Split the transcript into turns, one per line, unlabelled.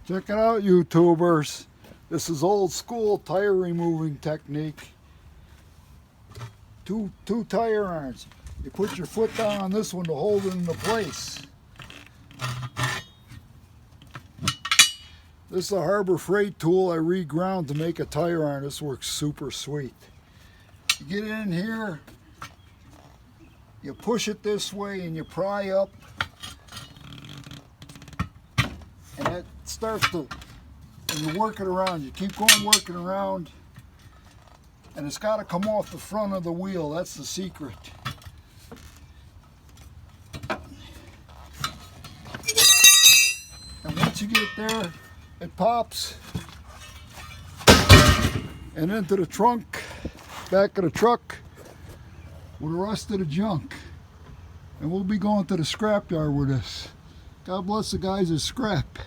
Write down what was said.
Check it out, YouTubers. This is old school tire removing technique. Two tire irons. You put your foot down on this one to hold it into place. This is a Harbor Freight tool I reground to make a tire iron. This works super sweet. You get in here, you push it this way and you pry up, and it starts to, and you work it around. You keep going working around, and it's got to come off the front of the wheel. That's the secret. And once you get it there, it pops and into the trunk, back of the truck with the rest of the junk. And we'll be going to the scrapyard with this. God bless the guys at Scrap.